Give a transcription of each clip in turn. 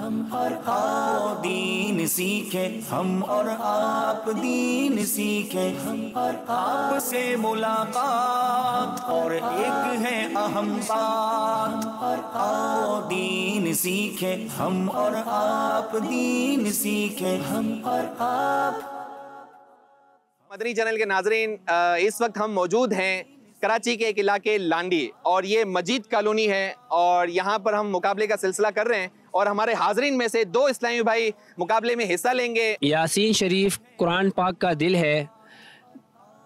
हम और आओ दीन सीखे, हम और आप दीन सीखे, हम और आपसे मुलाकात और एक है अहम बात। और आओ दीन सीखे, हम और आप दीन सीखे, हम और आप। मदनी चैनल के नाजरीन, इस वक्त हम मौजूद हैं कराची के एक इलाके लांडी, और ये मजीद कॉलोनी है, और यहाँ पर हम मुकाबले का सिलसिला कर रहे हैं, और हमारे हाजरीन में से दो इस्लामी भाई मुकाबले में हिस्सा लेंगे। यासीन शरीफ कुरान पाक का दिल है,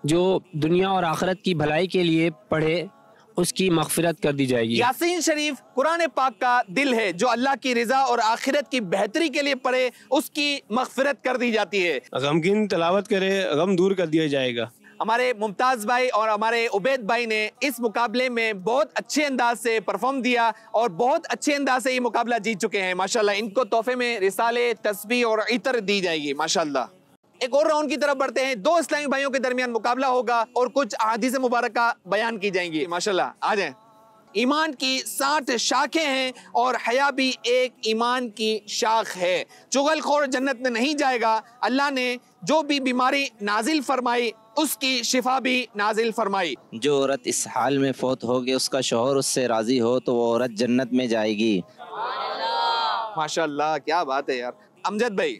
जो दुनिया और आखिरत की भलाई के लिए पढ़े उसकी मग़फ़िरत कर दी जाएगी। यासीन शरीफ कुरान पाक का दिल है, जो अल्लाह की रिजा और आखिरत की बेहतरी के लिए पढ़े उसकी मग़फ़िरत कर दी जाती है। गमगीन तिलावत करे, गम दूर कर दिया जाएगा। हमारे मुमताज़ भाई और हमारे उबैद भाई ने इस मुकाबले में बहुत अच्छे अंदाज से परफॉर्म दिया और बहुत अच्छे अंदाज से ये मुकाबला जीत चुके हैं माशाल्लाह। इनको तोहफे में रिसाले, तस्बीह और इतर दी जाएगी माशाल्लाह। एक और राउंड की तरफ बढ़ते हैं। दो इस्लामी भाइयों के दरमियान मुकाबला होगा और कुछ अहादीस मुबारक बयान की जाएंगी माशाल्लाह। आ जाएं। ईमान की 60 शाखें हैं और हया भी एक ईमान की शाख है। चुगलखोर जन्नत में नहीं जाएगा। अल्लाह ने जो भी बीमारी नाजिल फरमाई उसकी शिफा भी नाजिल फरमाई। जो औरत इस हाल में फौत होगी उसका शौहर उससे राजी हो तो वो औरत जन्नत में जाएगी। माशाल्लाह, क्या बात है यार। अमजद भाई,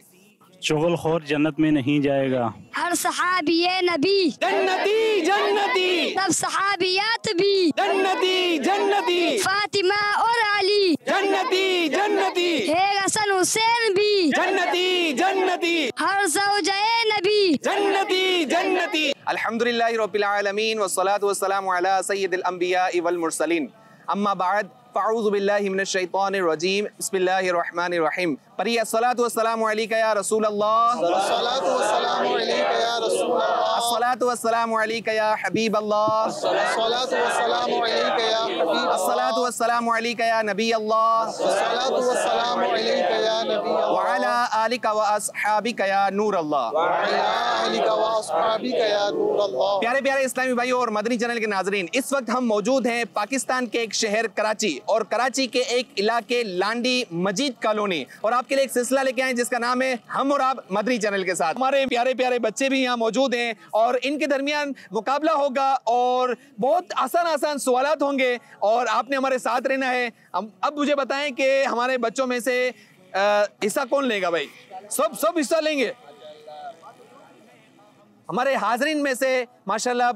चुगलखोर जन्नत में नहीं जाएगा। हर सहाबी नबी जन्नती जन्नती, सब सहाबियात भी जन्नती जन्नती, फातिमा और अली जन्नती जन्नती, है हसन हुसैन भी जन्नती जन्नती, हर ज़ौजाए नबी जन्नती जन्नती। अल्हम्दुलिल्लाहि रब्बिल आलमीन वस्सलातु वस्सलामु अला सय्यिदिल अंबिया वल मुरसलीन। अम्मा बाद फ़अऊज़ु बिल्लाहि मिनश शैतानिर रजीम। बिस्मिल्लाहिर रहमानिर रहीम। पढ़िए अस्सलातु वस्सलामु अलैका या रसूल अल्लाह, अस्सलातु वस्सलामु अलैका या रसूल अल्लाह, अस्सलातु वस्सलामु अलैका या हबीब अल्लाह, अस्सलातु वस्सलामु अलैका या हबीब अल्लाह, अस्सलातु वस्सलामु अलैका या नबी अल्लाह, अस्सलातु वस्सलामु अलैका या नबी अल्लाह, व अला आलिका व अस्हाबिका या नूर अल्लाह, व अला आलिका व अस्हाबिका या नूर अल्लाह। प्यारे प्यारे इस्लामी भाइयों और मदनी चैनल के नाजरीन, इस वक्त हम मौजूद हैं पाकिस्तान के एक शहर कराची, और कराची के एक इलाके लांडी मजीद कॉलोनी, और आपके लिए एक सिलसिला लेके आए जिसका नाम है हम और आप मदनी चैनल के साथ। हमारे प्यारे प्यारे बच्चे भी यहाँ मौजूद हैं और इनके दरमियान मुकाबला होगा और बहुत आसान आसान सवालात होंगे और आपने हमारे साथ रहना है। अब मुझे बताएं कि हमारे बच्चों में से हिस्सा कौन लेगा? भाई सब हिस्सा लेंगे। हमारे हाजरीन में से माशाल्लाह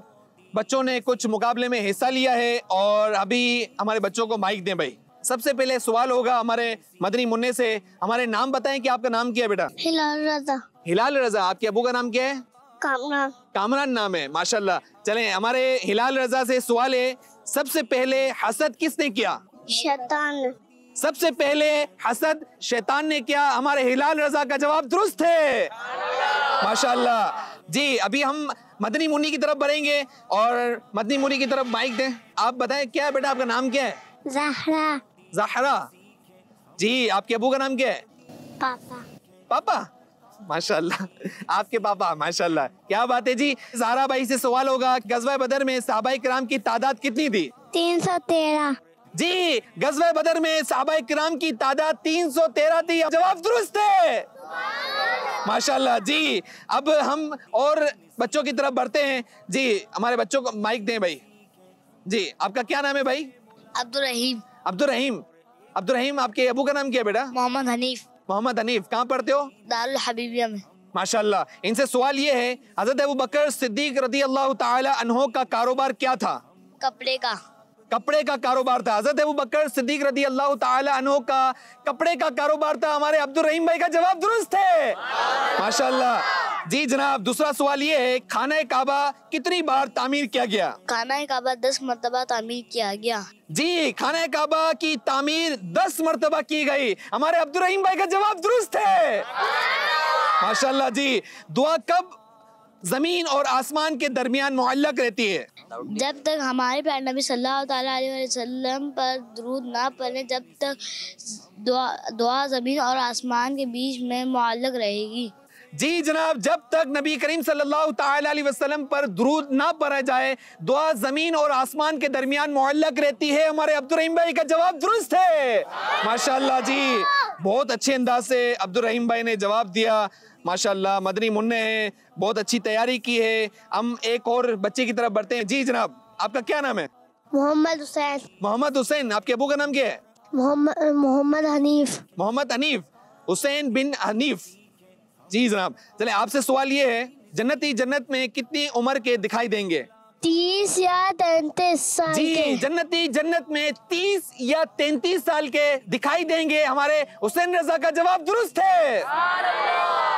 बच्चों ने कुछ मुकाबले में हिस्सा लिया है और अभी हमारे बच्चों को माइक दें। भाई सबसे पहले सवाल होगा हमारे मदनी मुन्ने से। हमारे नाम बताएं कि आपका नाम क्या है बेटा? हिलाल रज़ा। हिलाल रजा। आपके अबू का नाम क्या है? कामरान। कामरान नाम है माशाल्लाह। चलें, हमारे हिलाल रजा से सवाल है, सबसे पहले हसद किसने किया? शैतान। सबसे पहले हसद शैतान ने किया। हमारे हिलाल रजा का जवाब दुरुस्त है माशाल्लाह जी। अभी हम मदनी मुन्नी की तरफ बढ़ेंगे और मदनी मुन्नी की तरफ माइक दें। आप बताएं क्या है बेटा, आपका नाम क्या है? ज़हरा। ज़हरा जी। आपके अबू का नाम क्या है? पापा। पापा माशाल्लाह। आपके पापा माशाल्लाह, क्या बात है जी। ज़हरा भाई से सवाल होगा, गज़वा बदर में सहाबाए किराम की तादाद कितनी थी? 313। जी, गज़वा बदर में सहाबाए किराम की तादाद 313 थी। जवाब दुरुस्त है माशाल्लाह जी। अब हम और बच्चों की तरफ बढ़ते हैं जी। हमारे बच्चों को माइक दें भाई जी। आपका क्या नाम है भाई? अब्दुल रहीम। अब्दुल रहीम। अब्दुल रहीम, आपके अबू का नाम क्या है बेटा? मोहम्मद हनीफ। मोहम्मद हनीफ। कहाँ पढ़ते हो? दारुल हबीबिया में। माशाल्लाह। इनसे सवाल ये है, हजरत अबू बकर सिद्दीक रदी अल्लाह ताला अन्हो का कारोबार क्या था? कपड़े का। कपड़े का कारोबार था। हजरत अबू बकर सिद्दीक रदी अल्लाह ताला अन्हो का कपड़े का कारोबार था। हमारे अब्दुल रहीम भाई का जवाब दुरुस्त है माशाल्लाह जी। जनाब, दूसरा सवाल ये है, खाना काबा कितनी बार तामीर किया गया? खाना काबा 10 मरतबा तामीर किया गया जी। खाना काबा की तामीर 10 मरतबा की गई। हमारे अब्दुल रहीम भाई का जवाब दुरुस्त है माशाल्लाह जी। दुआ कब जमीन और आसमान के दरमियान मुअल्लक रहती है? जब तक हमारे प्यारे नबी सल्लल्लाहु अलैहि वसल्लम पर दुरूद ना पड़े, जब तक दुआ जमीन और आसमान के बीच में मुअल्लक रहेगी। जी जनाब, जब तक नबी करीम सल्लल्लाहु ताला अलैहि वसल्लम पर दुरूद ना पढ़ा जाए दुआ जमीन और आसमान के दरमियान मुअल्लक रहती है। हमारे अब्दुल रहीम भाई का जवाब दुरुस्त है। माशाल्लाह जी, बहुत अच्छे अंदाज से अब्दुल रहीम भाई ने जवाब दिया। माशाल्लाह, मदनी मुन्ने हैं, बहुत अच्छी तैयारी की है। हम एक और बच्चे की तरफ बढ़ते हैं। जी जनाब, आपका क्या नाम है? मोहम्मद हुसैन। मोहम्मद हुसैन। आपके अबू का नाम क्या है? मोहम्मद हनीफ। मोहम्मद हनीफ, हुसैन बिन हनीफ। जी जनाब, चले आपसे सवाल ये है, जन्नती जन्नत में कितनी उम्र के दिखाई देंगे? 30 या 33 साल जी, के। जन्नती जन्नत में 30 या 33 साल के दिखाई देंगे। हमारे हुसैन रजा का जवाब दुरुस्त है।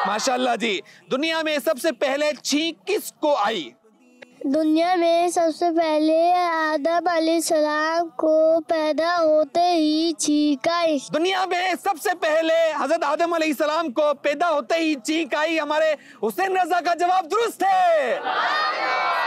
माशाल्लाह जी। दुनिया में सबसे पहले छींक किसको आई? दुनिया में सबसे पहले आदम अलैहिस्सलाम को पैदा होते ही छींक आई। दुनिया में सबसे पहले हजरत आदम अलैहिस्सलाम को पैदा होते ही छींक आई। हमारे हुसैन रजा का जवाब दुरुस्त है।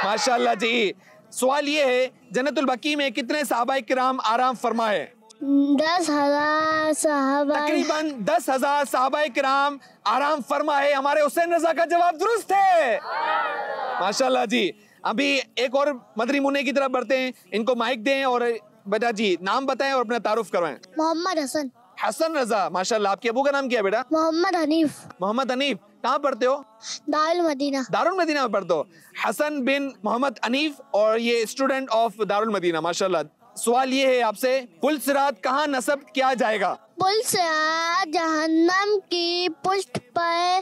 माशाल्लाह जी। सवाल ये है, जन्नतुल बकी में कितने सहाबाए किराम आराम फरमाए? 10,000 सहाबा। तकरीबन 10,000 सहाबाए किराम आराम फरमाए। हमारे हुसैन रजा का जवाब दुरुस्त है। माशाल्लाह जी। अभी एक और मदनी मुन्ने की तरफ बढ़ते हैं। इनको माइक दें और बेटा जी नाम बताएं और अपना तारुफ करवाएं। मोहम्मद हसन। हसन रजा। माशाल्लाह, आपके अबू का नाम क्या है बेटा? मोहम्मद हनीफ। मोहम्मद हनीफ। कहाँ पढ़ते हो? दारुल मदीना। दारुल मदीना में पढ़ते हो। हसन बिन मोहम्मद हनीफ और ये स्टूडेंट ऑफ दारुल मदीना। माशाल्लाह। सवाल ये है आपसे, पुल सिरात कहाँ नस्ब किया जाएगा? पुल सिरात जहन्नम की पुष्ट पर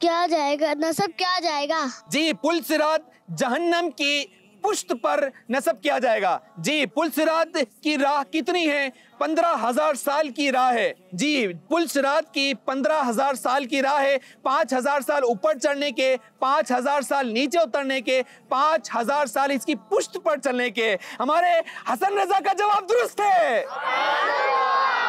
क्या जाएगा, नस्ब किया जाएगा? जी, पुल सिरात जहन्नम की पुष्ट पर नस्ब किया जाएगा। जी, पुल सिरात की राह कितनी है? 15,000 साल की राह है। जी, पुल सिरात की 15,000 साल की राह है। 5,000 साल ऊपर चढ़ने के, 5,000 साल नीचे उतरने के, 5,000 साल इसकी पुष्ट पर चलने के। हमारे हसन रजा का जवाब दुरुस्त है।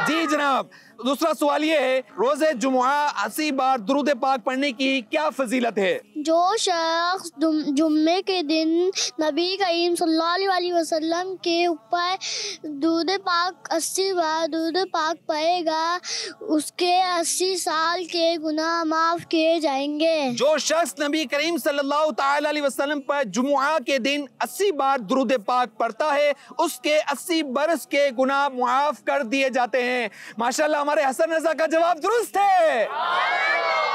जी जनाब, दूसरा सवाल ये है, रोजे जुमुआ 80 बार दुरूद पाक पढ़ने की क्या फजीलत है? जो शख्स जुम्मे के दिन नबी करीम सल्लल्लाहु अलैहि वसल्लम के ऊपर दुरूद पाक 80 बार दुरूद पाक पढ़ेगा, उसके 80 साल के गुनाह माफ किए जाएंगे। जो शख्स नबी करीम सल्लल्लाहु ताला अलैहि वसल्लम पर जुमुआ के दिन 80 बार दुरूद पाक पढ़ता है, उसके 80 बरस के गुनाह मुआफ कर दिए जाते हैं। माशाल्लाह, हमारे हसन रजा का जवाब दुरुस्त है।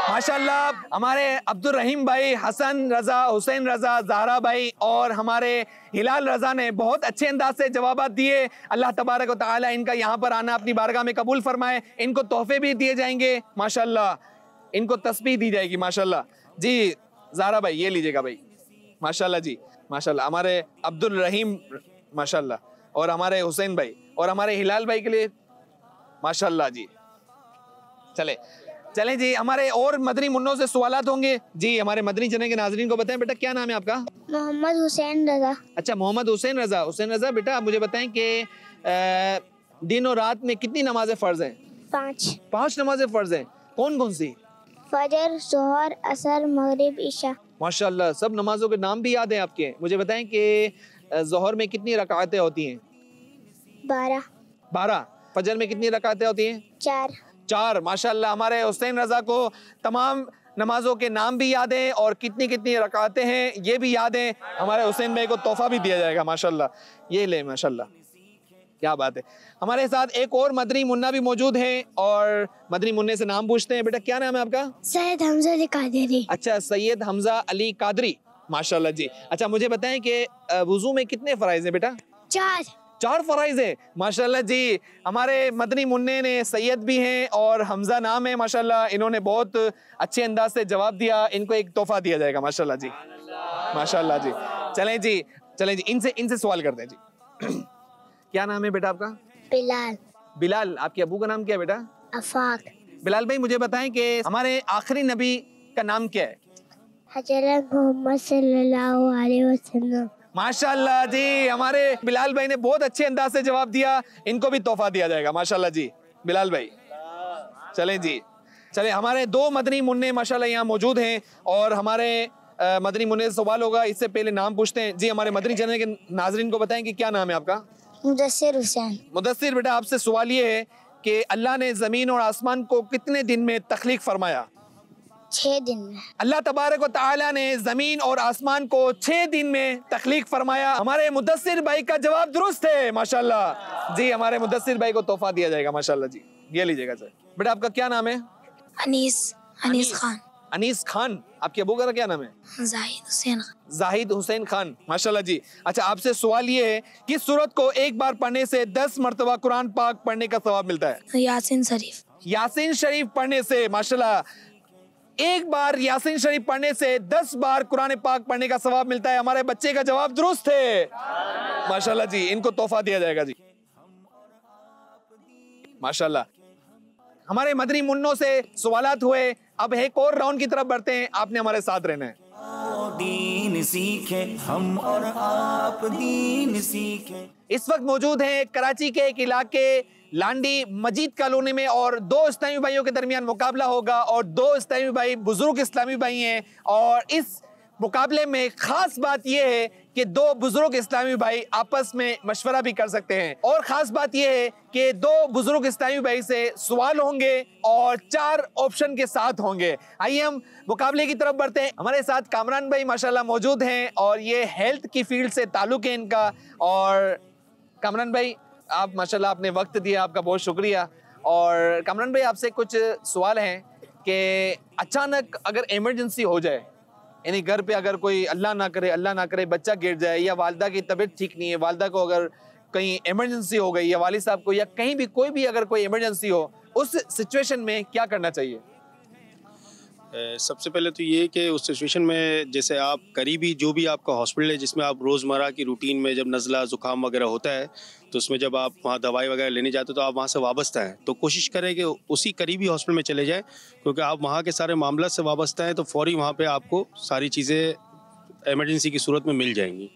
माशाल्लाह, हमारे अब्दुल रहीम भाई, हसन रजा, हुसैन रजा, ज़हरा भाई और हमारे हिलाल रजा ने बहुत अच्छे अंदाज से जवाब दिए। अल्लाह तबारक व तआला इनका यहाँ पर आना अपनी बारगाह में कबूल फरमाए। इनको तोहफे भी दिए जाएंगे। माशाल्लाह, इनको तस्बीह दी जाएगी। माशाल्लाह जी। ज़हरा भाई ये लीजिएगा भाई। माशाल्लाह जी, माशाल्लाह। हमारे अब्दुल रहीम माशाल्लाह, और हमारे हुसैन भाई और हमारे हिलाल भाई के लिए माशाल्लाह जी। चले जी, हमारे और मदनी मुन्नों से सवालात होंगे। जी, हमारे मदनी चैनल के नाजरीन को बताएं, बेटा क्या नाम है आपका? मोहम्मद हुसैन रजा। अच्छा, मोहम्मद हुसैन रजा। हुसैन रजा बेटा, आप मुझे बताएं कि दिन और रात में कितनी नमाजें फ़र्ज हैं? 5 नमाजें फ़र्ज हैं। कौन कौन सी? फजर, जोहर, असर, मगरिब, इशा। माशाल्लाह, सब नमाजों के नाम भी याद हैं आपके। मुझे बताएं कि जोहर में कितनी रकातें होती हैं? 12। फजर में कितनी रकातें होती हैं? 4। माशाल्लाह, हमारे हुसैन रजा को तमाम नमाजों के नाम भी याद हैं और कितनी कितनी रकातें हैं ये भी याद हैं। हमारे हुसैन भाई को तोहफा भी दिया जाएगा। माशाल्लाह, ये ले। माशाल्लाह, क्या बात है। हमारे साथ एक और मदनी मुन्ना भी मौजूद हैं और मदनी मुन्ने से नाम पूछते हैं। बेटा क्या नाम है आपका? सैयद हमजा अली कादरी। अच्छा, सैयद हमजा अली कादरी। माशाल्लाह जी। अच्छा, मुझे बताएं कि वुजू में कितने फराइज हैं बेटा? 4 फराइज है। माशाल्लाह जी। हमारे मदनी मुन्ने ने सैयद भी हैं और हमजा नाम है। माशाल्लाह, इन्होंने बहुत अच्छे अंदाज से जवाब दिया। इनको एक तोहफा दिया जाएगा। माशाल्लाह जी, माशाल्लाह जी। चलें जी, इनसे सवाल करते हैं जी। क्या नाम है बेटा आपका? बिलाल। आपके अबू का नाम क्या है बेटा? अफाक। बिलाल भाई, मुझे बताएं कि हमारे आखिरी नबी का नाम क्या है? हज़रत मोहम्मद सल्लल्लाहु अलैहि वसल्लम। माशाल्लाह जी, हमारे बिलाल भाई ने बहुत अच्छे अंदाज से जवाब दिया। इनको भी तोहफा दिया जाएगा। माशाल्लाह जी, बिलाल भाई। चलें जी, हमारे 2 मदनी मुन्ने माशाल्लाह यहाँ मौजूद हैं और हमारे मदनी मुन्ने से सवाल होगा। इससे पहले नाम पूछते हैं। जी, हमारे मदनी चैनल के नाजरीन को बताएं कि क्या नाम है आपका? मुदस्सिर हुसैन। मुदस्सिर बेटा, आपसे सवाल ये है कि अल्लाह ने ज़मीन और आसमान को कितने दिन में तख्लीक फरमाया? 6 दिन में। अल्लाह तबारक व तआला ने जमीन और आसमान को 6 दिन में तख्लीक फरमाया। हमारे मुदस्सिर भाई का जवाब दुरुस्त है माशाल्लाह जी। हमारे मुदस्सिर भाई को तोहफा दिया जाएगा माशाल्लाह जी। ये लीजिएगा सर। बेटा आपका क्या नाम है? अनीस खान। अनीस खान। आपके अबू का क्या नाम है? जाहिद हुसैन खान माशाल्लाह जी। अच्छा आपसे सवाल ये है कि सूरत को एक बार पढ़ने से 10 मरतबा कुरान पाक पढ़ने का सवाब मिलता है? यासीन शरीफ। यासीन शरीफ पढ़ने से माशाल्लाह एक बार यासीन शरीफ पढ़ने से 10 बार कुरान पाक पढ़ने का सवाब मिलता है। हमारे बच्चे का जवाब दुरुस्त है माशाल्लाह जी। इनको तोहफा दिया जाएगा जी माशाल्लाह। हमारे मदनी मुन्नों से सवालात हुए। अब एक और राउंड की तरफ बढ़ते हैं। आपने हमारे साथ रहना है। दीन सीखे हम और आप दीन सीखे। इस वक्त मौजूद हैं कराची के एक इलाके लांडी मजीद कॉलोनी में और 2 इस्लामी भाइयों के दरमियान मुकाबला होगा और 2 इस्लामी भाई बुजुर्ग इस्लामी भाई हैं और इस मुकाबले में खास बात यह है कि 2 बुजुर्ग इस्लामी भाई आपस में मशवरा भी कर सकते हैं और खास बात यह है कि 2 बुजुर्ग इस्लामी भाई से सवाल होंगे और 4 ऑप्शन के साथ होंगे। आइए हम मुकाबले की तरफ बढ़ते हैं। हमारे साथ कामरान भाई माशाल्लाह मौजूद हैं और ये हेल्थ की फील्ड से ताल्लुक है इनका। और कामरान भाई आप माशाल्लाह आपने वक्त दिया, आपका बहुत शुक्रिया। और कामरान भाई आपसे कुछ सवाल हैं कि अचानक अगर इमरजेंसी हो जाए, यानी घर पे अगर कोई अल्लाह ना करे बच्चा गिर जाए या वालिदा की तबीयत ठीक नहीं है, वालिदा को अगर कहीं इमरजेंसी हो गई या वालिद साहब को या कहीं भी कोई भी अगर कोई इमरजेंसी हो, उस सिचुएशन में क्या करना चाहिए? सबसे पहले तो ये कि उस सिचुएशन में जैसे आप करीबी जो भी आपका हॉस्पिटल है जिसमें आप रोज़मर्रा की रूटीन में जब नज़ला ज़ुकाम वगैरह होता है तो उसमें जब आप वहाँ दवाई वगैरह लेने जाते हो तो आप वहाँ से वाबस्ता हैं तो कोशिश करें कि उसी करीबी हॉस्पिटल में चले जाएं, क्योंकि आप वहाँ के सारे मामला से वाबस्ता हैं तो फ़ौरी वहाँ पे आपको सारी चीज़ें इमरजेंसी की सूरत में मिल जाएंगी।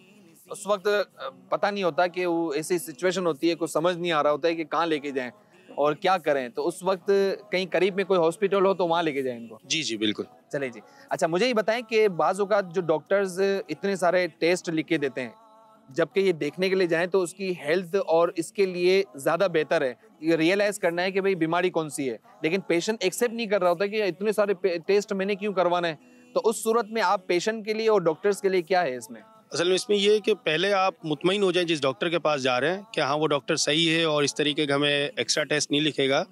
उस वक्त पता नहीं होता कि वो ऐसी सिचुएशन होती है, कुछ समझ नहीं आ रहा होता है कि कहाँ लेके जाएं और क्या करें, तो उस वक्त कहीं करीब में कोई हॉस्पिटल हो तो वहाँ लेके जाएं इनको। जी जी बिल्कुल। चलिए जी। अच्छा मुझे ये बताएं कि बाज़ औक़ात जो डॉक्टर्स इतने सारे टेस्ट लिख के देते हैं, जबकि ये देखने के लिए जाएं तो उसकी हेल्थ और इसके लिए ज़्यादा बेहतर है ये रियलाइज़ करना है कि भाई बीमारी कौन सी है, लेकिन पेशेंट एक्सेप्ट नहीं कर रहा होता कि इतने सारे टेस्ट मैंने क्यों करवाना है। तो उस सूरत में आप पेशेंट के लिए और डॉक्टर्स के लिए क्या है इसमें? असल में इसमें ये है कि पहले आप मुतमईन हो जाएं जिस डॉक्टर के पास जा रहे हैं कि हाँ वो डॉक्टर सही है और इस तरीके का हमें एक्स्ट्रा टेस्ट नहीं लिखेगा,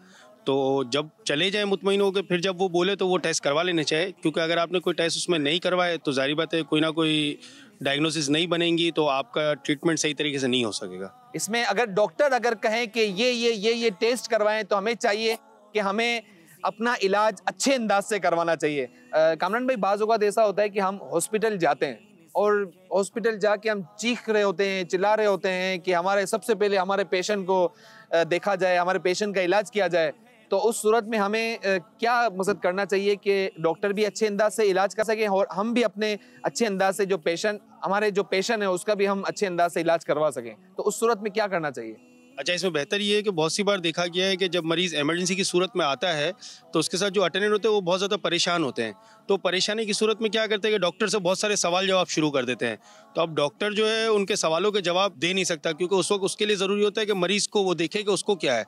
तो जब चले जाएं मुतमईन हो के फिर जब वो बोले तो वो टेस्ट करवा लेने चाहिए, क्योंकि अगर आपने कोई टेस्ट उसमें नहीं करवाए तो जाहिर बात है कोई ना कोई डायग्नोसिस नहीं बनेंगी तो आपका ट्रीटमेंट सही तरीके से नहीं हो सकेगा। इसमें अगर डॉक्टर अगर कहें कि ये टेस्ट करवाएं तो हमें चाहिए कि हमें अपना इलाज अच्छे अंदाज से करवाना चाहिए। कामरान भाई बाज़ औक़ात ऐसा होता है कि हम हॉस्पिटल जाते हैं और हॉस्पिटल जाके हम चीख रहे होते हैं, चिल्ला रहे होते हैं कि हमारे सबसे पहले हमारे पेशेंट को देखा जाए, हमारे पेशेंट का इलाज किया जाए। तो उस सूरत में हमें क्या मदद करना चाहिए कि डॉक्टर भी अच्छे अंदाज से इलाज कर सकें और हम भी अपने अच्छे अंदाज से हमारे जो पेशेंट है उसका भी हम अच्छे अंदाज से इलाज करवा सकें, तो उस सूरत में क्या करना चाहिए? अच्छा इसमें बेहतर ये है कि बहुत सी बार देखा गया है कि जब मरीज़ इमरजेंसी की सूरत में आता है तो उसके साथ जो अटेंडेंट होते हैं वो बहुत ज़्यादा परेशान होते हैं, तो परेशानी की सूरत में क्या करते हैं कि डॉक्टर से बहुत सारे सवाल जवाब शुरू कर देते हैं। तो अब डॉक्टर जो है उनके सवालों के जवाब दे नहीं सकता, क्योंकि उस वक्त उसके लिए ज़रूरी होता है कि मरीज़ को वो देखे कि उसको क्या है।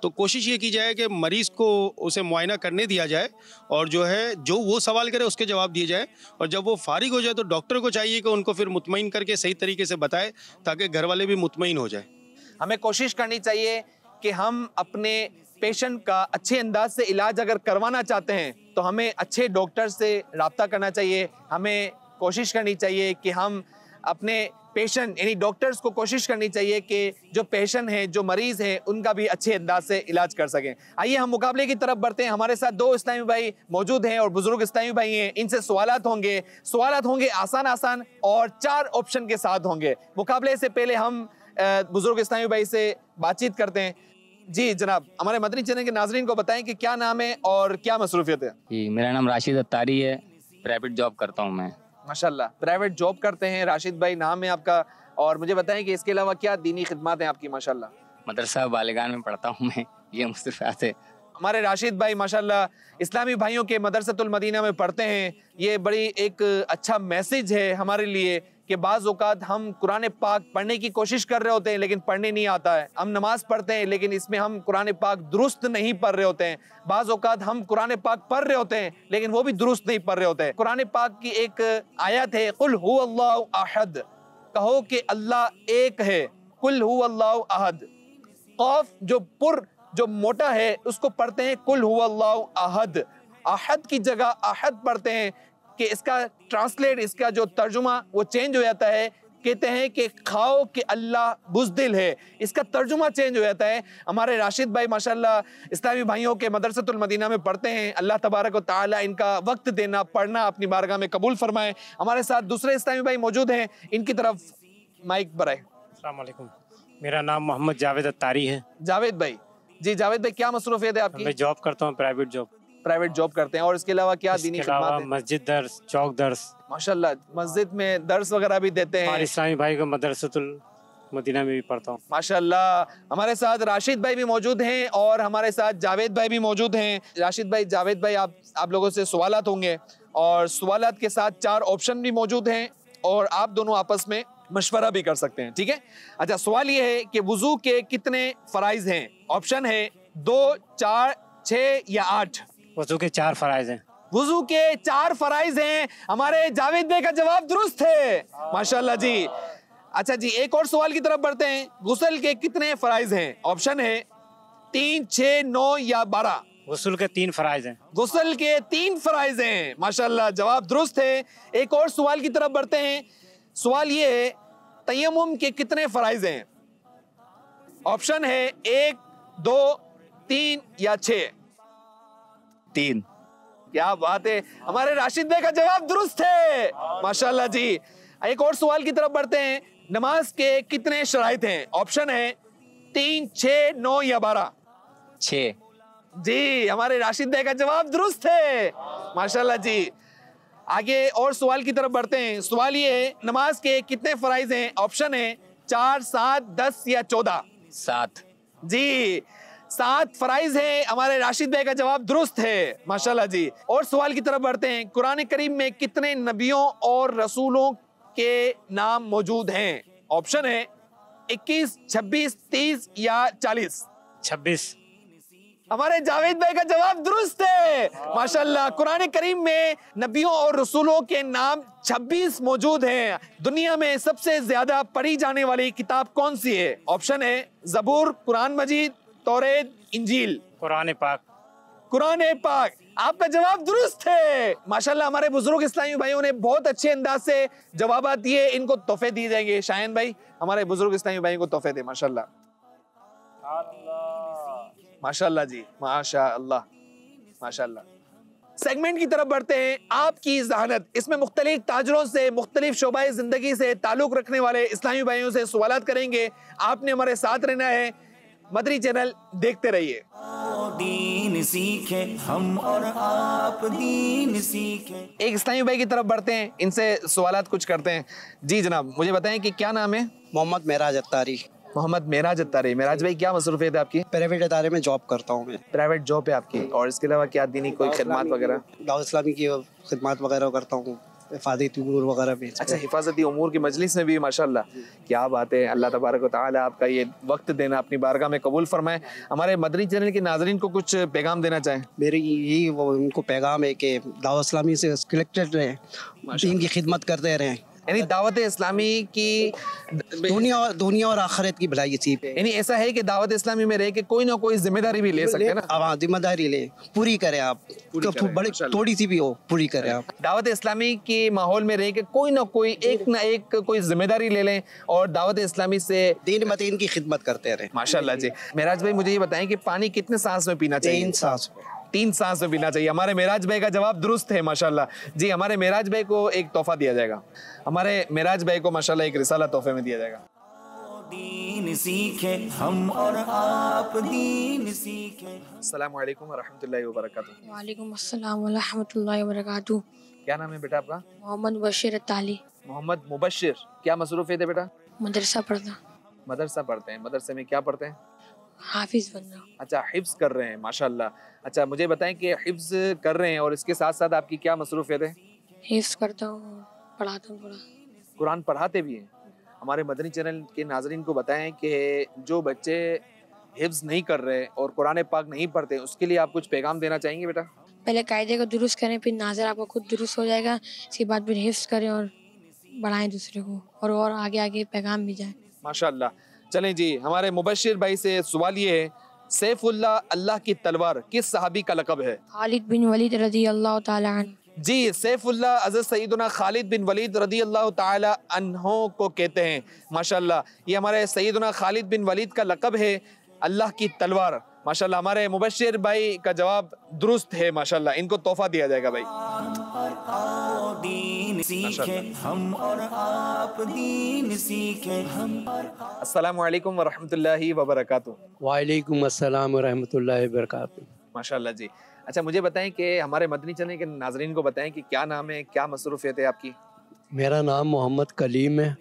तो कोशिश ये की जाए कि मरीज़ को उसे मुआयना करने दिया जाए और जो है जो वो सवाल करे उसके जवाब दिए जाए, और जब वो फारिग हो जाए तो डॉक्टर को चाहिए कि उनको फिर मुतमईन करके सही तरीके से बताए ताकि घर वाले भी मुतमईन हो जाए। हमें कोशिश करनी चाहिए कि हम अपने पेशेंट का अच्छे अंदाज से इलाज अगर करवाना चाहते हैं तो हमें अच्छे डॉक्टर से रब्ता करना चाहिए। हमें कोशिश करनी चाहिए कि हम अपने पेशेंट यानी डॉक्टर्स को कोशिश करनी चाहिए कि जो पेशेंट हैं, जो मरीज़ हैं, उनका भी अच्छे अंदाज से इलाज कर सकें। आइए हम मुकाबले की तरफ बढ़ते हैं। हमारे साथ 2 इस्लामी भाई मौजूद हैं और बुजुर्ग इस्लामी भाई हैं। इनसे सवालात होंगे आसान और 4 ऑप्शन के साथ होंगे। मुकाबले से पहले हम बुजुर्ग इस्लामी भाई से बातचीत करते हैं। जी जनाब, हमारे मदनी चैनल के नाजरीन को बताएं कि क्या नाम है और क्या मसरूफियत है? जी मेरा नाम राशिद अत्तारी है, प्राइवेट जॉब करता हूँ मैं। माशाल्लाह, प्राइवेट जॉब करते हैं राशिद भाई, नाम है आपका। और मुझे बताएं कि इसके अलावा क्या दीनी खिदमत हैं आपकी? माशाल्लाह। मदरसा बालिगान में पढ़ता हूँ मैं, ये मुस्तफ़ात है। हमारे राशिद भाई माशाल्लाह इस्लामी भाइयों के मदरसतुल मदीना में पढ़ते हैं। ये बड़ी एक अच्छा मैसेज है हमारे लिए कि बाज़ औक़ात हम कुरान पाक पढ़ने की कोशिश कर रहे होते हैं लेकिन पढ़ने नहीं आता है। हम नमाज पढ़ते हैं लेकिन इसमें हम कुरान पाक दुरुस्त नहीं पढ़ रहे होते हैं। बाज़ औक़ात हम कुरान पाक पढ़ रहे होते हैं लेकिन वो भी दुरुस्त नहीं पढ़ रहे होते हैं। कुरान पाक की एक आयत है, कुल हुवल्लाहु अहद, कहो कि अल्लाह एक है। कुल हुवल्लाहु अहद, क़ाफ जो मोटा है उसको पढ़ते हैं कुल हुवल्लाहु अहद। अहद की जगह अहद पढ़ते हैं कि इसका ट्रांसलेट, इसका जो तर्जुमा वो चेंज हो जाता है। कहते हैं कि खाओ कि अल्लाह बुज़दिल है, इसका तर्जुमा चेंज हो जाता है। हमारे राशिद भाई माशाल्लाह इस्लामी भाइयों के मदरसतुल मदीना में पढ़ते हैं। अल्लाह तबारक व तआला इनका वक्त देना, पढ़ना अपनी बारगाह में कबूल फरमाए। हमारे साथ दूसरे इस्लामी भाई मौजूद हैं, इनकी तरफ माइक बढ़ाए। अस्सलाम वालेकुम, मेरा नाम मोहम्मद जावेद अत्तारी है। जावेद भाई जी, जावेद भाई क्या मसरूफियत है आपकी? मैं जॉब करता हूँ, प्राइवेट जॉब करते हैं। और इसके अलावा क्या दीनी खिदमत है? मस्जिद दर्स, चौक दर्स, माशाल्लाह मस्जिद में दर्स वगैरह भी देते हैं। और इस्लामी भाई को मदरसतुल मदीना में भी पढ़ता हूँ। माशाल्लाह हमारे साथ राशिद भाई भी मौजूद हैं और हमारे साथ जावेद भाई भी मौजूद हैं। राशिद भाई, जावेद भाई, आप लोगों से सवालात होंगे और सवालात के साथ 4 ऑप्शन भी मौजूद हैं और आप दोनों आपस में मशवरा भी कर सकते हैं, ठीक है? अच्छा, सवाल ये है कि वुजू के कितने फराइज हैं? ऑप्शन है 2, 4, 6 या 8। वजू के 4 फराइज हैं। वुजू के 4 फराइज हैं। हमारे जावेद भाई का जवाब दुरुस्त है, माशाल्लाह जी। अच्छा जी, एक और सवाल की तरफ बढ़ते हैं। गुस्ल के कितने फराइज हैं? ऑप्शन है 3, 6, 9 या 12। गुस्ल के 3 फराइज हैं। गुस्ल के 3 फराइज हैं, माशाल्लाह जवाब दुरुस्त है। एक और सवाल की तरफ बढ़ते हैं। सवाल ये है, तयम्मुम के कितने फराइज हैं? ऑप्शन है 1, 2, 3 या 6। 3। क्या बात है, हमारे राशिद भाई का जवाब दुरुस्त है, माशाल्लाह जी। एक और सवाल की तरफ बढ़ते हैं। नमाज के कितने शराइत हैं? ऑप्शन है 3, 6, 9 या 12। 6। जी, हमारे राशिद भाई का जवाब दुरुस्त है, माशाल्लाह जी। आगे और सवाल की तरफ बढ़ते हैं। सवाल ये है, नमाज के कितने फराइज हैं? ऑप्शन है 4, 7, 10 या 14। 7। जी, 7 फराइज है। हमारे राशिद भाई का जवाब दुरुस्त है, माशाल्लाह जी। और सवाल की तरफ बढ़ते हैं। कुरान करीम में कितने नबियों और रसूलों के नाम मौजूद हैं? ऑप्शन है 21, 26, 30 या 40। 26। हमारे जावेद भाई का जवाब दुरुस्त है, माशाल्लाह। कुरान करीम में नबियों और रसूलों के नाम 26 मौजूद हैं। दुनिया में सबसे ज्यादा पढ़ी जाने वाली किताब कौन सी है? ऑप्शन है ज़बूर, कुरान मजीद, तौरेत, इंजील। कुरान पाक। कुरान पाक। आपका जवाब दुरुस्त है, माशाल्लाह। हमारे बुजुर्ग इस्लामी भाइयों ने बहुत अच्छे अंदाज से जवाब दिए। इनको तोहफे दिए जाएंगे। शायन भाई, हमारे बुजुर्ग इस्लामी भाइयों को तोहफे दे, माशाल्लाह माशाल्लाह जी, माशाल्लाह माशाल्लाह। सेगमेंट की तरफ बढ़ते हैं। आपकी जहानत, इसमें मुख्तलिफ ताजरों से, मुख्तलिफ शोबाए जिंदगी से ताल्लुक रखने वाले इस्लामी भाइयों से सवालात करेंगे। आपने हमारे साथ रहना है। मदरी चैनल देखते रहिए। दीन सीखे हम और आप दीन सीखे। एक इस्लामी भाई की तरफ बढ़ते हैं, इनसे सवालात कुछ करते हैं। जी जनाब, मुझे बताएं कि क्या नाम है? मोहम्मद मेराज अत्तारी। मोहम्मद मेराज अत्तारी। मेराज भाई, क्या मसरूफियत है आपकी? प्राइवेट इदारे में जॉब करता हूँ मैं। प्राइवेट जॉब है आपकी, और इसके अलावा क्या दीनी कोई खिदमत वगैरह? दावत इस्लामी की खिदमत वगैरह करता हूँ, हिफाजती उमूर वगैरह भी। अच्छा, हिफाजती उमूर की मजलिस में भी, माशाल्लाह क्या बात है। अल्लाह तबारक व तआला आपका ये वक्त देना अपनी बारगाह में कबूल फरमाए। हमारे मदनी चैनल के नाजरीन को कुछ पैगाम देना चाहें? मेरी यही उनको पैगाम है कि दावत इस्लामी से कलेक्टेड रहें, दीन की खिदमत करते रहें। यानी दावत इस्लामी की दुनिया और आखिरत की भलाई इसी पे। यानी ऐसा है कि दावत इस्लामी में रह के कोई ना कोई जिम्मेदारी भी ले सकते हैं ना? हाँ, जिम्मेदारी ले, पूरी करें आप, बड़ी थोड़ी सी भी हो, पूरी करें आप। दावत इस्लामी के माहौल में रह के कोई ना कोई एक ना एक कोई जिम्मेदारी ले लें और दावत इस्लामी से दीन मतीन की खिदमत करते रहें। माशाल्लाह जी। मेराज भाई, मुझे ये बताएं कि पानी कितने सांस में पीना चाहिए? 3 सांस में। 3 सांस में पीना चाहिए। हमारे मेराज भाई का जवाब दुरुस्त है, माशाल्लाह जी। हमारे मेराज भाई को एक तोहफा दिया जाएगा। हमारे मेराज भाई को माशाल्लाह एक रिसाला तोहफे में दिया जाएगा। दीन सीखे हम और आप दीन सीखे। अस्सलाम वालेकुम व रहमतुल्लाहि व बरकातुहू। वालेकुम अस्सलाम व रहमतुल्लाहि व बरकातुहू। क्या नाम है बेटा आपका? मोहम्मद मुबश्शिर अत्ताली। मोहम्मद मुबश्शिर। क्या मसरूफियत है बेटा? मदरसा पढ़ता। मदरसा पढ़ते हैं। मदरसे में क्या पढ़ते हैं? हाफिज बनना। अच्छा, हिफ्ज कर रहे हैं, माशाल्लाह। अच्छा, मुझे बताएं कि हिफ्ज कर रहे हैं और इसके साथ साथ आपकी क्या मसरूफियत है? हिफ्ज करता हूँ, पढ़ाता हूँ थोड़ा। कुरान पढ़ाते भी हैं। हमारे मदनी चैनल के नाजरीन को बताएं कि जो बच्चे हिफ्ज़ नहीं कर रहे और कुरान पाक नहीं पढ़ते, उसके लिए आप कुछ पैगाम देना चाहेंगे बेटा? पहले कायदे को दुरुस्त करें, फिर नाज़र आपका खुद दुरुस्त हो जाएगा। इसके बाद फिर हिफ्ज़ करें और बढ़ाएं दूसरे को, और आगे आगे पैगाम भी जाए। माशाअल्लाह। चलें जी, हमारे मुबश्शिर भाई से सवाल ये है, सैफुल्लाह अल्लाह की तलवार किस सहाबी का लक़ब है? खालिद बिन वलीद रज़ी अल्लाह तआला अन्हु। जी, सैफुल्लाह हज़रत सैयदना खालिद बिन वलीद रज़ी अल्लाह तआला अन्हु को कहते हैं। माशाअल्लाह, ये हमारे सैयदना खालिद बिन वलीद का लक़ब है, अल्लाह की तलवार। माशाअल्लाह, हमारे मुबश्शिर भाई का जवाब दुरुस्त है। माशाअल्लाह, इनको तोहफा दिया जाएगा भाई। दीन सीखे हम और आप, दीन सीखे हम और आप। अस्सलामु अलैकुम व रहमतुल्लाहि व बरकातुहू। वालेकुम अस्सलाम व रहमतुल्लाहि व बरकातुहू। माशाअल्लाह जी। अच्छा, मुझे बताएं कि हमारे मदनी चैनल के नाजरीन को बताएं कि क्या नाम है, क्या मसरूफियत है आपकी? मेरा नाम मोहम्मद कलीम है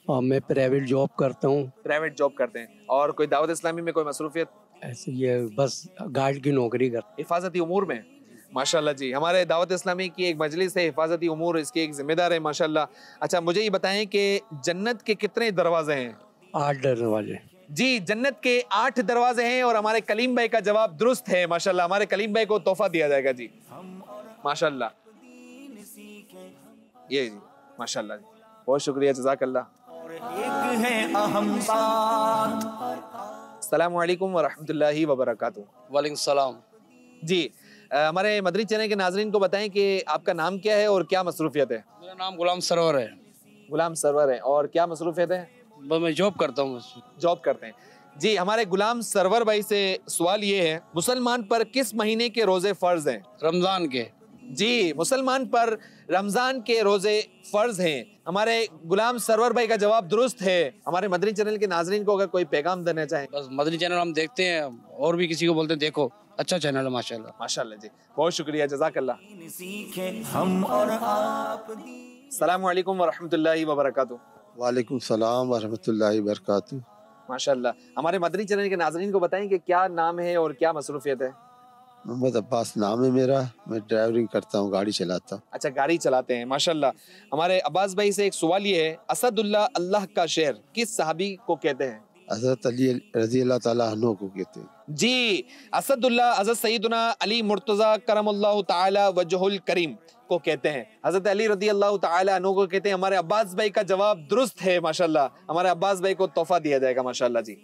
और मैं प्राइवेट जॉब करता हूँ। प्राइवेट जॉब करते हैं, और कोई दावत इस्लामी में कोई मसरूफियत? ऐसे ये बस गार्ड की नौकरी करता। हिफाजती उमूर में? माशाल्लाह जी, हमारे दावत इस्लामी की एक मजलिस है हिफाजती उमूर, इसके एक जिम्मेदार है माशाल्लाह। अच्छा, मुझे ये बताएं कि जन्नत के कितने दरवाजे हैं? 8 दरवाजे। जी, जन्नत के 8 दरवाजे हैं, और हमारे कलीम भाई का जवाब दुरुस्त है। माशाल्लाह, हमारे कलीम भाई को तोहफा दिया जाएगा जी। माशाल्लाह, ये जी माशाल्लाह जी, बहुत शुक्रिया, जज़ाकल्लाह। एक है अहम बात। अस्सलामु अलैकुम व रहमतुल्लाहि व बरकातुहू। वालेकुम सलाम। जी, हमारे मदनी चैनल के नाजरीन को बताएं कि आपका नाम क्या है और क्या मसरूफियत है? मेरा नाम गुलाम सरवर है। गुलाम सरवर है, और क्या मसरूफियत है? मैं जॉब करता हूँ। जॉब करते हैं। जी, हमारे गुलाम सरवर भाई से सवाल ये है, मुसलमान पर किस महीने के रोजे फर्ज हैं? रमजान के। जी, मुसलमान पर रमजान के रोजे फर्ज हैं। हमारे गुलाम सरवर भाई का जवाब दुरुस्त है। हमारे मदनी चैनल के नाजरीन को अगर कोई पैगाम देना चाहें? बस मदनी चैनल हम देखते हैं और भी किसी को बोलते हैं देखो, अच्छा चैनल है माशाल्लाह। माशाल्लाह जी, बहुत शुक्रिया, जज़ाकल्लाह। सीखे हम और आप। अस्सलामु अलैकुम व रहमतुल्लाहि व बरकातुहू। वालेकुम सलाम व रहमतुल्लाहि व बरकातुहू। माशाल्लाह, हमारे मदनी चैनल के नाजरीन को बताएं कि क्या नाम है और क्या मसरूफियत है? मोहम्मद अब्बास नाम है मेरा, मैं ड्राइवरिंग करता हूँ, गाड़ी चलाता हूँ। अच्छा, गाड़ी चलाते हैं, माशाल्लाह। हमारे अब्बास भाई से एक सवाल ये है, असदुल्लाह अल्लाह का शेर किस सहाबी को कहते हैं? हज़रत अली रज़ी अल्लाह ताला अन्हु को कहते हैं। जी, असदुल्लाह हज़रत सैयदना अली मुर्तज़ा करमल्लाहु ताला वजहुल करीम को कहते हैं। हज़रत अली रज़ी अल्लाह ताला अन्हु को कहते हैं। हमारे अब्बास भाई का जवाब दुरुस्त है माशाल्लाह। हमारे अब्बास भाई को तोहफा दिया जाएगा माशाल्लाह जी।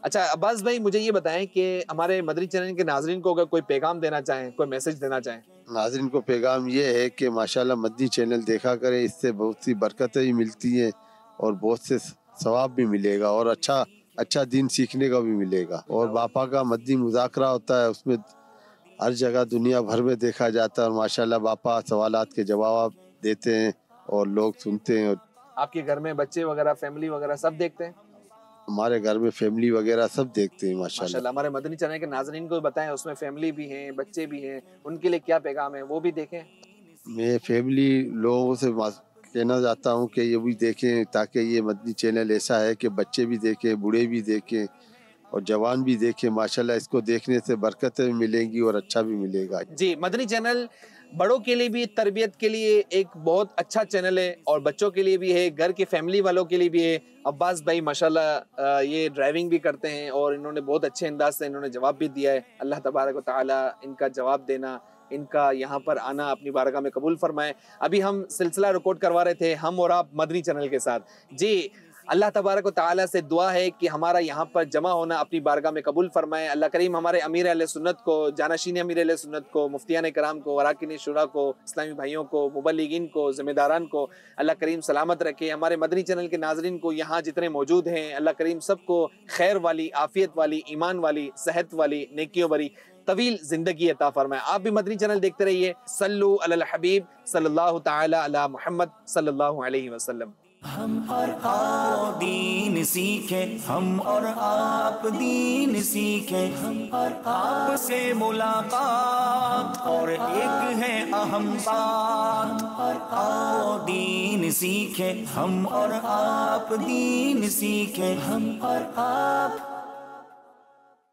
अच्छा अब्बास भाई, मुझे ये बताएं कि हमारे मदनी चैनल के नाजरीन को अगर कोई पैगाम देना चाहें, कोई मैसेज देना चाहें? नाजरीन को पैगाम ये है कि माशाल्लाह मदनी चैनल देखा करें, इससे बहुत सी बरकतें भी मिलती हैं और बहुत से सवाब भी मिलेगा और अच्छा दीन सीखने का भी मिलेगा। और बापा का मदनी मुज़ाकरा होता है, उसमें हर जगह दुनिया भर में देखा जाता है और माशाल्लाह बापा सवालात के जवाब देते हैं और लोग सुनते हैं। आपके घर में बच्चे वगैरह, फैमिली वगैरह सब देखते हैं? हमारे घर में फैमिली वगैरह सब देखते हैं माशाल्लाह। हमारे मदनी चैनल के नाजरीन को बताएं, उसमें फैमिली भी हैं, बच्चे भी हैं, उनके लिए क्या पैगाम है वो भी देखें। मैं फैमिली लोगों से कहना चाहता हूँ कि ये भी देखें, ताकि ये मदनी चैनल ऐसा है कि बच्चे भी देखें, बूढ़े भी देखें और जवान भी देखें। माशाल्लाह इसको देखने से बरकतें मिलेंगी और अच्छा भी मिलेगा। जी, मदनी चैनल बड़ों के लिए भी तरबियत के लिए एक बहुत अच्छा चैनल है और बच्चों के लिए भी है, घर के फैमिली वालों के लिए भी है। अब्बास भाई माशाल्लाह ये ड्राइविंग भी करते हैं और इन्होंने बहुत अच्छे अंदाज से इन्होंने जवाब भी दिया है। अल्लाह तबारक व तआला इनका जवाब देना, इनका यहाँ पर आना अपनी बारगाह में कबूल फरमाए। अभी हम सिलसिला रिकॉर्ड करवा रहे थे हम और आप मदनी चैनल के साथ। जी, अल्लाह तबारक व तआला से दुआ है कि हमारा यहाँ पर जमा होना अपनी बारगाह में कबूल फरमाए। अल्लाह करीम हमारे अमीर अहले सुन्नत को, जानशीन अमीर अहले सुन्नत को, मुफ्तियान कराम को, अराकिन शुरा को, इस्लामी भाइयों को, मुबल्लिगीन को, जिम्मेदारान को अल्लाह करीम सलामत रखे। हमारे मदनी चैनल के नाजरीन को यहाँ जितने मौजूद हैं अल्लाह करीम सबको खैर वाली, आफियत वाली, ईमान वाली, सेहत वाली, नेकियों भरी तवील जिंदगी अता फरमाए। आप भी मदनी चैनल देखते रहिए। सल्लु अलल हबीब सल्लल्लाहु तआला अला मुहम्मद सल्लल्लाहु अलैहि वसल्लम। हम और आप दीन सीखे, हम और आप दीन सीखे, हम और आप से मुलाकात और एक है अहम बात। और आओ दीन सीखे, हम और आप दीन सीखे, हम और आप